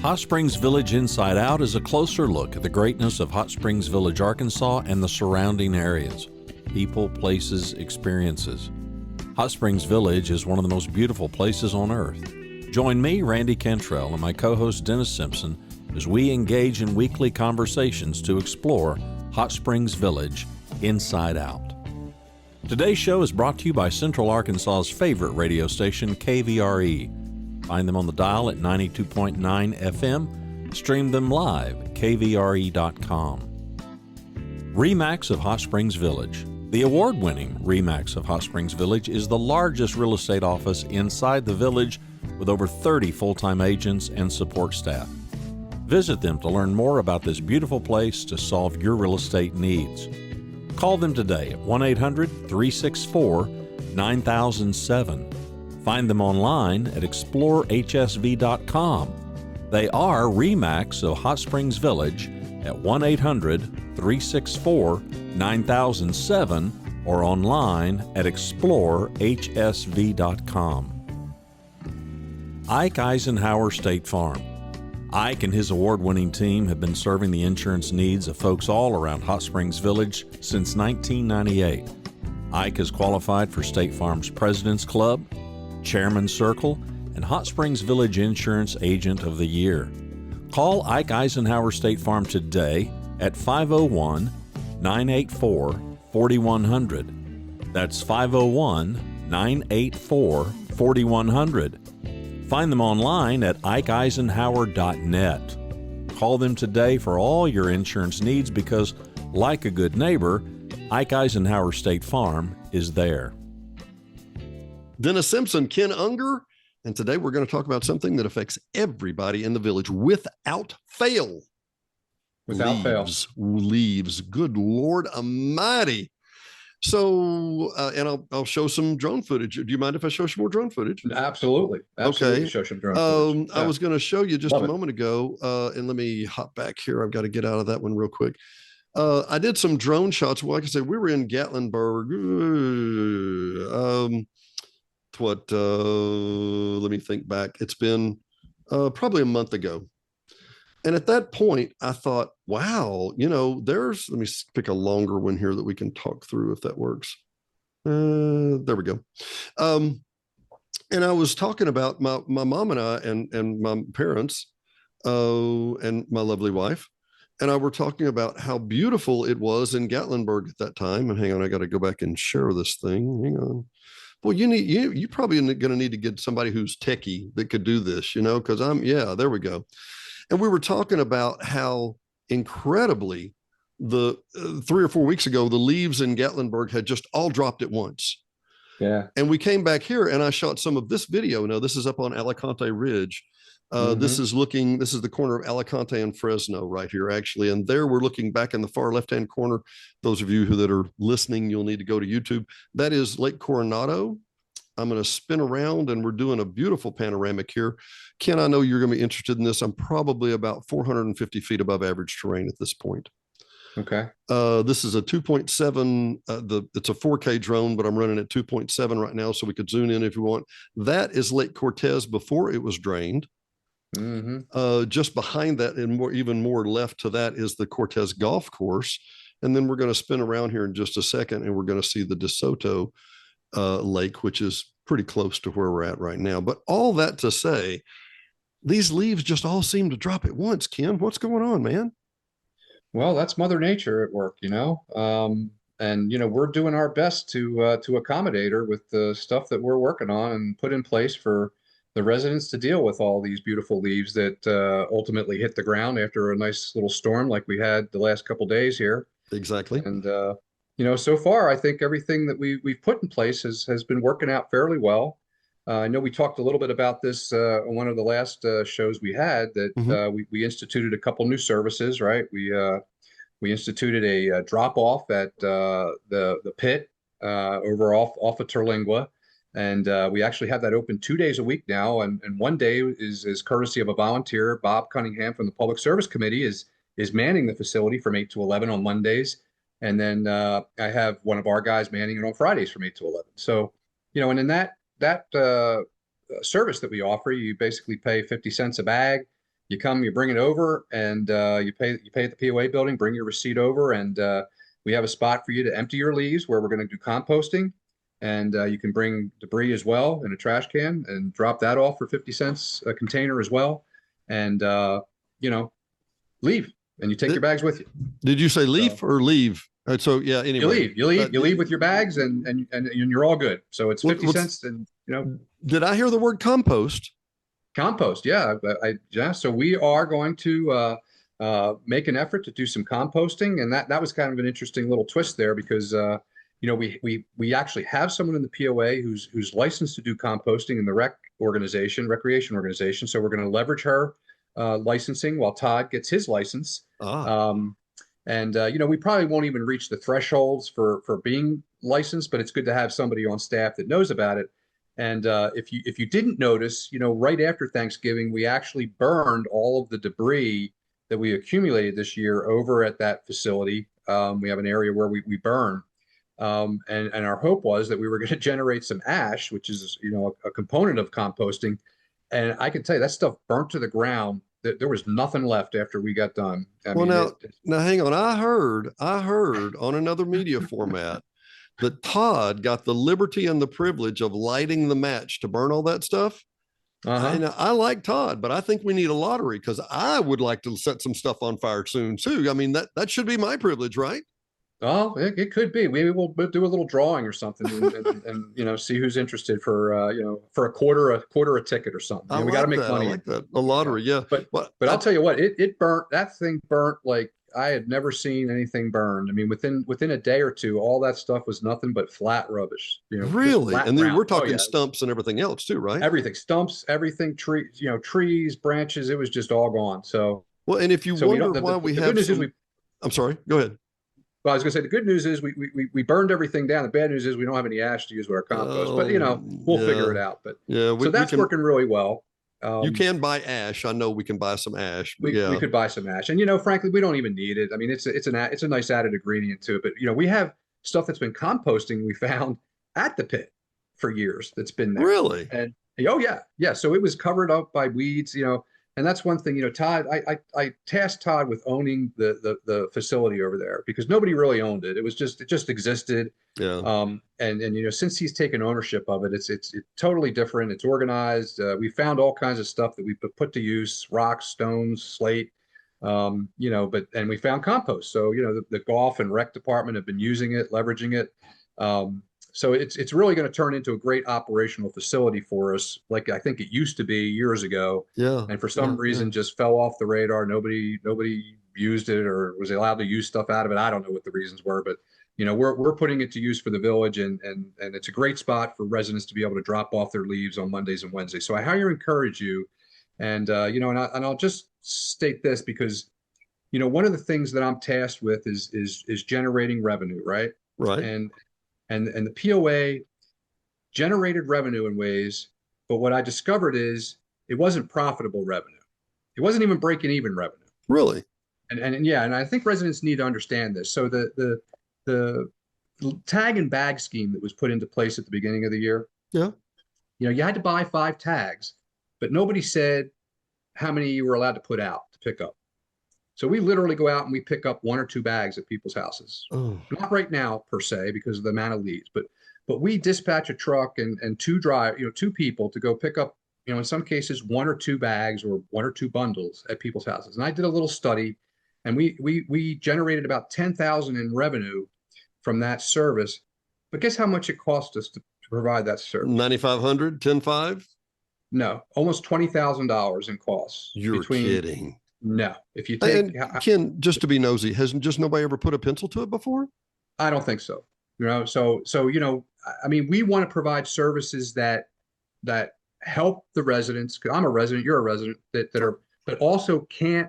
Hot Springs Village Inside Out is a closer look at the greatness of Hot Springs Village, Arkansas and the surrounding areas. People, places, experiences. Hot Springs Village is one of the most beautiful places on earth. Join me, Randy Cantrell, and my co-host Dennis Simpson as we engage in weekly conversations to explore Hot Springs Village Inside Out. Today's show is brought to you by Central Arkansas's favorite radio station, KVRE. Find them on the dial at 92.9 FM. Stream them live at kvre.com. RE/MAX of Hot Springs Village. The award-winning RE/MAX of Hot Springs Village is the largest real estate office inside the village with over 30 full-time agents and support staff. Visit them to learn more about this beautiful place to solve your real estate needs. Call them today at 1-800-364-9007. Find them online at explorehsv.com. They are RE/MAX of Hot Springs Village at 1-800-364-9007 or online at explorehsv.com. Ike Eisenhower State Farm. Ike and his award-winning team have been serving the insurance needs of folks all around Hot Springs Village since 1998. Ike is qualified for State Farm's President's Club, Chairman's Circle, and Hot Springs Village Insurance Agent of the Year. Call Ike Eisenhower State Farm today at 501-984-4100. That's 501-984-4100. Find them online at ikeeisenhower.net. Call them today for all your insurance needs because, like a good neighbor, Ike Eisenhower State Farm is there. Dennis Simpson, Ken Unger, and today we're going to talk about something that affects everybody in the village without fail. Leaves. Good Lord Almighty. So, and I'll show some drone footage. Do you mind if I show some more drone footage? Absolutely. Okay. Show some drone footage. I was going to show you just a moment ago, and let me hop back here. I've got to get out of that one real quick. I did some drone shots. Well, like I said, we were in Gatlinburg. Let me think back. It's been probably a month ago. And at that point, I thought, wow, let me pick a longer one here that we can talk through if that works. There we go. And I was talking about my mom and I and my parents and my lovely wife. And I were talking about how beautiful it was in Gatlinburg at that time. And hang on, I got to go back and share this thing. Hang on. Well, you probably going to need to get somebody who's techie that could do this, because there we go. And we were talking about how incredibly the 3 or 4 weeks ago, the leaves in Gatlinburg had just all dropped at once. Yeah. And we came back here and I shot some of this video. Now, this is up on Alicante Ridge. This is the corner of Alicante and Fresno right here, actually. And there we're looking back in the far left-hand corner. Those of you that are listening, you'll need to go to YouTube. That is Lake Coronado. I'm going to spin around and we're doing a beautiful panoramic here. Ken, I know you're going to be interested in this. I'm probably about 450 feet above average terrain at this point. Okay. This is a 2.7, it's a 4K drone, but I'm running at 2.7 right now, so we could zoom in if you want. That is Lake Cortez before it was drained. Just behind that and even more left to that is the Cortez Golf Course. And then we're going to spin around here in just a second and we're going to see the DeSoto Lake, which is pretty close to where we're at right now. But all that to say, these leaves just all seem to drop at once. Ken, what's going on, man? Well, that's Mother Nature at work, and we're doing our best to accommodate her with the stuff that we're working on and put in place for the residents to deal with all these beautiful leaves that ultimately hit the ground after a nice little storm like we had the last couple of days here. Exactly. And so far, I think everything that we've put in place has been working out fairly well. I know we talked a little bit about this on one of the last shows we had that we instituted a couple new services, right? We instituted a drop off at the pit over off of Terlingua. And we actually have that open 2 days a week now. And one day is courtesy of a volunteer. Bob Cunningham from the Public Service Committee is manning the facility from 8 to 11 on Mondays. And then I have one of our guys manning it on Fridays from 8 to 11. So, and in that service that we offer, you basically pay 50 cents a bag. You come, you bring it over, and you pay at the POA building. Bring your receipt over, and we have a spot for you to empty your leaves where we're going to do composting, and you can bring debris as well in a trash can and drop that off for 50 cents a container as well, and you know, leave, and you take your bags with you. Did you say leaf or leave? So yeah. Anyway, you leave with your bags, and you're all good. So it's 50 cents, and you know. Did I hear the word compost? Compost, yeah, yeah. So we are going to make an effort to do some composting, and that was kind of an interesting little twist there because you know, we actually have someone in the POA who's licensed to do composting in the recreation organization. So we're going to leverage her licensing while Todd gets his license. And you know, we probably won't even reach the thresholds for being licensed, but it's good to have somebody on staff that knows about it. And if you didn't notice, you know, right after Thanksgiving, we actually burned all of the debris that we accumulated this year over at that facility. We have an area where we burn. And our hope was that we were going to generate some ash, which is, you know, a component of composting. And I can tell you that stuff burnt to the ground. There was nothing left after we got done. I mean, now hang on. I heard on another media format that Todd got the liberty and the privilege of lighting the match to burn all that stuff. And I like Todd, but I think we need a lottery because I would like to set some stuff on fire soon too. I mean, that should be my privilege, right? Oh, it could be. Maybe we'll do a little drawing or something, and you know, see who's interested for you know, for a quarter a ticket or something. You know, we got to make money. I like that. A lottery, yeah. But I'll tell you what, it burnt. That thing burnt like I had never seen anything burned. I mean, within a day or two, all that stuff was nothing but flat rubbish. You know, really. And then we're talking stumps and everything else too, right? Everything, stumps, everything, trees, you know, trees, branches. It was just all gone. So well, and if you wonder why we have, I'm sorry. Go ahead. Well, I was going to say the good news is we burned everything down. The bad news is we don't have any ash to use with our compost. But you know, we'll figure it out. But yeah, so that's working really well. You can buy ash. I know we can buy some ash. We could buy some ash, and you know, frankly, we don't even need it. I mean, it's a nice added ingredient to it. But you know, we have stuff that's been composting we found at the pit for years that's been there. Really? And oh yeah. So it was covered up by weeds. You know. And that's one thing, you know, Todd, I tasked Todd with owning the facility over there because nobody really owned it. It just existed. Yeah. And you know, since he's taken ownership of it, it's totally different. It's organized. We found all kinds of stuff that we put to use, rocks, stones, slate, you know, and we found compost. So, you know, the golf and rec department have been using it, leveraging it. So it's really going to turn into a great operational facility for us, like I think it used to be years ago. Yeah. And for some reason, just fell off the radar. Nobody used it or was allowed to use stuff out of it. I don't know what the reasons were, but you know, we're putting it to use for the village, and it's a great spot for residents to be able to drop off their leaves on Mondays and Wednesdays. So I highly encourage you, and you know, and I'll just state this because, you know, one of the things that I'm tasked with is generating revenue, right? Right. And the POA generated revenue in ways, but what I discovered is it wasn't profitable revenue. It wasn't even breaking even revenue. Really? And yeah, and I think residents need to understand this. So the tag and bag scheme that was put into place at the beginning of the year. Yeah. You know, you had to buy 5 tags, but nobody said how many you were allowed to put out to pick up. So we literally go out and we pick up 1 or 2 bags at people's houses. Oh. Not right now per se because of the amount of leads, but we dispatch a truck and 2 people to go pick up, you know, in some cases 1 or 2 bags or 1 or 2 bundles at people's houses. And I did a little study, and we generated about 10,000 in revenue from that service. But guess how much it cost us to provide that service? 9,500, 10,500? No, almost $20,000 in costs. You're kidding. No, if you take Ken, just to be nosy, hasn't just nobody ever put a pencil to it before? I don't think so. You know, so you know, I mean, we want to provide services that help the residents. Because I'm a resident, you're a resident, that are, but also can't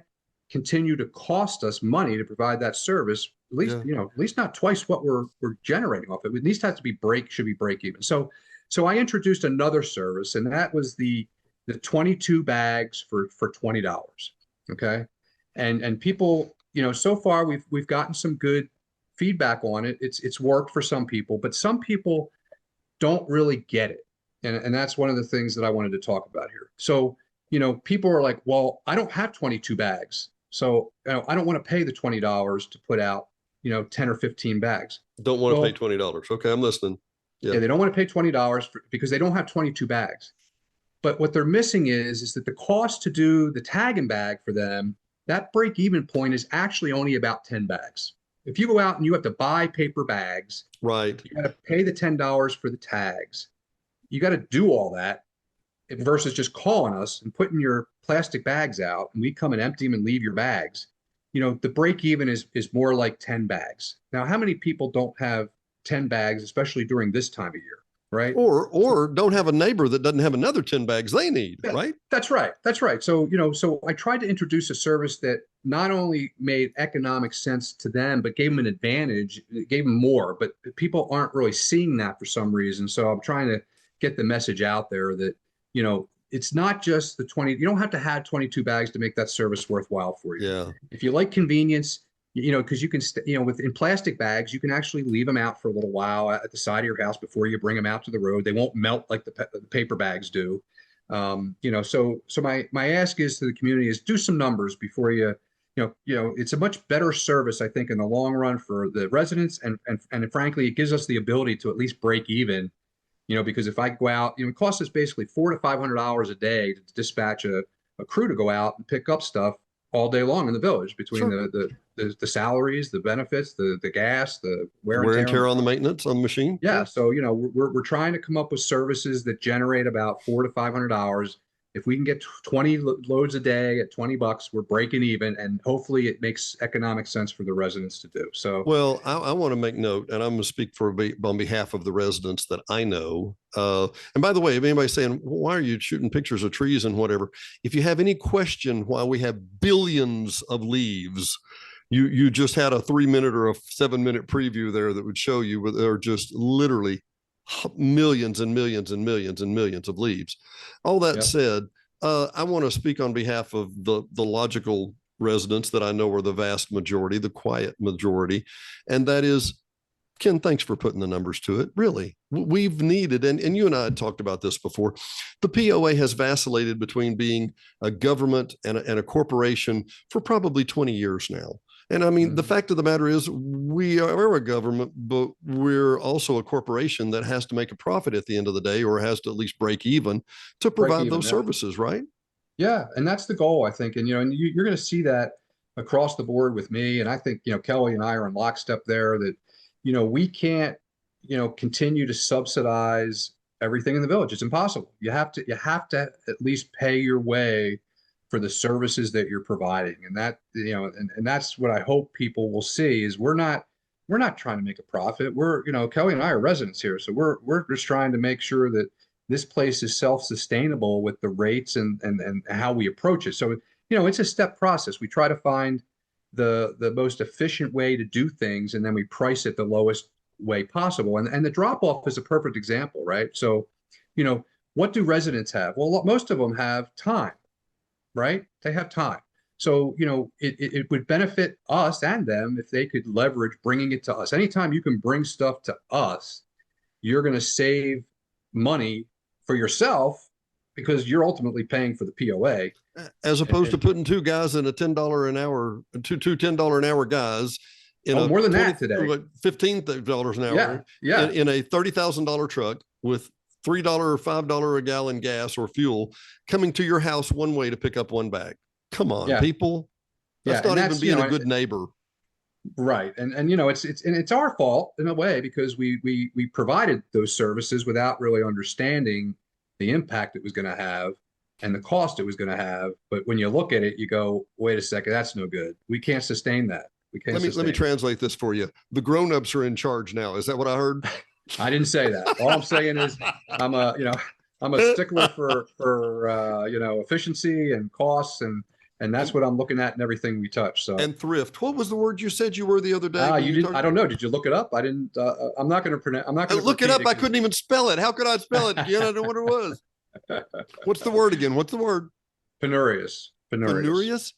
continue to cost us money to provide that service. At least you know, at least not twice what we're generating off it. At least has to be should be break even. So I introduced another service, and that was the 22 bags for $20. Okay. And people, you know, so far we've gotten some good feedback on it. It's worked for some people, but some people don't really get it. And that's one of the things that I wanted to talk about here. So, people are like, well, I don't have 22 bags. So I don't want to pay the $20 to put out, 10 or 15 bags. Don't want to Well, pay $20. Okay, I'm listening. Yeah, they don't want to pay $20 because they don't have 22 bags. But what they're missing is that the cost to do the tag and bag for them, that break even point is actually only about 10 bags. If you go out and you have to buy paper bags, Right. you got to pay the $10 for the tags. You got to do all that versus just calling us and putting your plastic bags out, and we come and empty them and leave your bags. The break even is more like 10 bags. Now, how many people don't have 10 bags, especially during this time of year, right? Or don't have a neighbor that doesn't have another 10 bags they need, right? That's right. That's right. So, so I tried to introduce a service that not only made economic sense to them, but gave them an advantage, gave them more, but people aren't really seeing that for some reason. So I'm trying to get the message out there that, it's not just the 20, you don't have to have 22 bags to make that service worthwhile for you. Yeah. If you like convenience, because you can, in plastic bags, you can actually leave them out for a little while at the side of your house before you bring them out to the road. They won't melt like the paper bags do. So my ask is to the community is do some numbers before it's a much better service, I think, in the long run for the residents. And frankly, it gives us the ability to at least break even, because if I go out, it costs us basically $400 to $500 a day to dispatch a crew to go out and pick up stuff all day long in the village between the salaries, the benefits, the gas, the wear and tear on the maintenance on the machine. Yeah. So, we're trying to come up with services that generate about $400 to $500. If we can get 20 loads a day at $20, we're breaking even, and hopefully it makes economic sense for the residents to do. So, well, I want to make note, and I'm going to speak on behalf of the residents that I know. And by the way, if anybody's saying, why are you shooting pictures of trees and whatever? If you have any question why we have billions of leaves, you just had a 3-minute or a 7-minute preview there that would show you where there are just literally millions and millions and millions and millions of leaves. All that said, I want to speak on behalf of the logical residents that I know are the vast majority, the quiet majority, and that is, Ken, thanks for putting the numbers to it. Really, we've needed, and you and I had talked about this before, the POA has vacillated between being a government and a corporation for probably 20 years now. And I mean, the fact of the matter is we are a government, but we're also a corporation that has to make a profit at the end of the day, or has to at least break even to provide those services, right? Yeah. And that's the goal, I think. And, and you're going to see that across the board with me. And I think, Kelly and I are in lockstep there that, we can't, continue to subsidize everything in the village. It's impossible. You have to at least pay your way for the services that you're providing. And that, and that's what I hope people will see is we're not trying to make a profit. We're, Kelly and I are residents here. So we're just trying to make sure that this place is self-sustainable with the rates and how we approach it. So, it's a step process. We try to find the most efficient way to do things, and then we price it the lowest way possible. And the drop-off is a perfect example, right? So, what do residents have? Well, most of them have time. Right? They have time. So, it would benefit us and them if they could leverage bringing it to us. Anytime you can bring stuff to us, you're going to save money for yourself because you're ultimately paying for the POA. As opposed to putting two guys in a $10 an hour, two $10 an hour guys in more than that today. $15 an hour in a $30,000 truck with $3 or $5 a gallon gas or fuel coming to your house one way to pick up one bag. Come on, people. That's not even being a good neighbor. Right. And it's our fault in a way because we provided those services without really understanding the impact it was going to have and the cost it was going to have. But when you look at it, you go, wait a second, that's no good. We can't sustain that. Let me translate this for you. The grown-ups are in charge now. Is that what I heard? I didn't say that. All I'm saying is I'm a stickler for efficiency and costs, and that's what I'm looking at in everything we touch. So, and thrift. What was the word you said you were the other day? You didn't. I don't know. Did you look it up? I didn't. I'm not going to pronounce. I'm not going to look it up. I couldn't even spell it. How could I spell it? I don't know what it was. What's the word again? What's the word? Penurious. Penurious.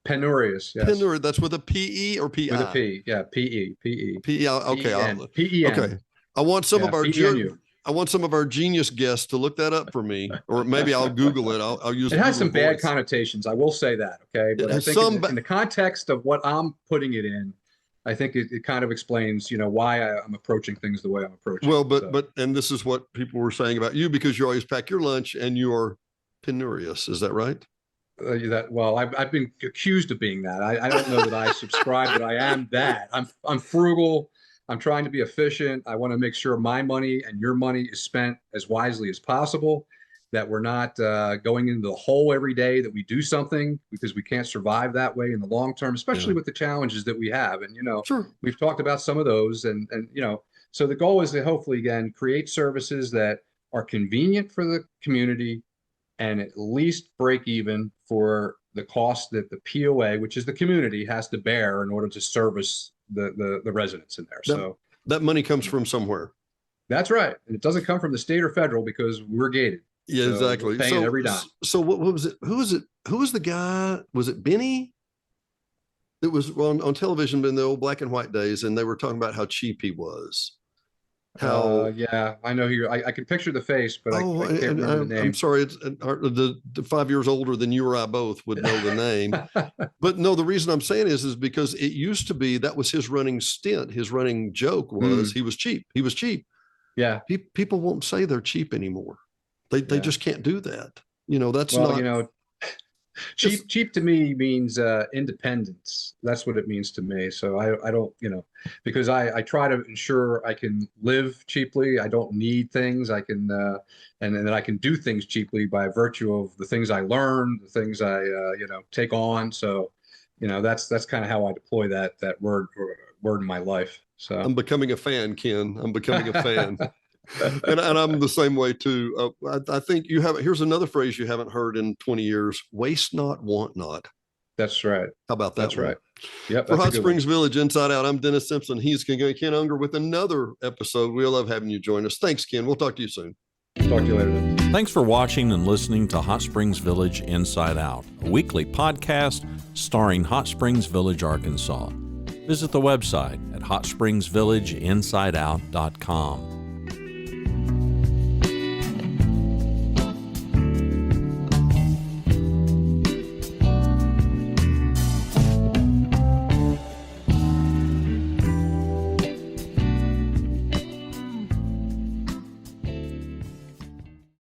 Penurious. Yes. Penurious. That's with a P-E or P-I? With a P. Yeah. P-E. P-E. P-E. Okay. P-E-N. Okay. I want some of our I want some of our genius guests to look that up for me, or maybe I'll Google it. I'll use it. Has some Google bad Voice. connotations. I will say that. Okay. But I think in the context of what I'm putting it in, I think it kind of explains, why I'm approaching things the way I'm approaching. Well, and this is what people were saying about you, because you always pack your lunch and you are penurious. Is that right? I've been accused of being that. I don't know that I subscribe, but I am that. I'm frugal. I'm trying to be efficient. I want to make sure my money and your money is spent as wisely as possible, that we're not going into the hole every day, that we do something, because we can't survive that way in the long term, especially with the challenges that we have. And, Sure. We've talked about some of those, and so the goal is to hopefully, again, create services that are convenient for the community and at least break even for the cost that the POA, which is the community, has to bear in order to service the residents in there. So that money comes from somewhere. That's right. And it doesn't come from the state or federal, because we're gated. Yeah, So exactly. we're paying every dime. So what was it? Who was the guy? Was it Benny? It was on television in the old black and white days, and they were talking about how cheap he was. Yeah, I know who I can picture the face, but I can't remember the name. I'm sorry, it's the 5 years older than you or I both would know the name. But no, the reason I'm saying is because it used to be that was his running stint. His running joke was he was cheap. He was cheap. Yeah. People won't say they're cheap anymore. They just can't do that. Cheap to me means independence. That's what it means to me. So I don't, because I try to ensure I can live cheaply. I don't need things. I can, and then I can do things cheaply by virtue of the things I learn, the things I, take on. So, that's kind of how I deploy that word in my life. So I'm becoming a fan, Ken. I'm becoming a fan. and I'm the same way too. I think here's another phrase you haven't heard in 20 years: waste not, want not. That's right. How about that? That's one? Right. Yep. For Hot Springs Village Inside Out, I'm Dennis Simpson. He's Ken Unger with another episode. We love having you join us. Thanks, Ken. We'll talk to you soon. Talk to you later. Thanks for watching and listening to Hot Springs Village Inside Out, a weekly podcast starring Hot Springs Village, Arkansas. Visit the website at hotspringsvillageinsideout.com.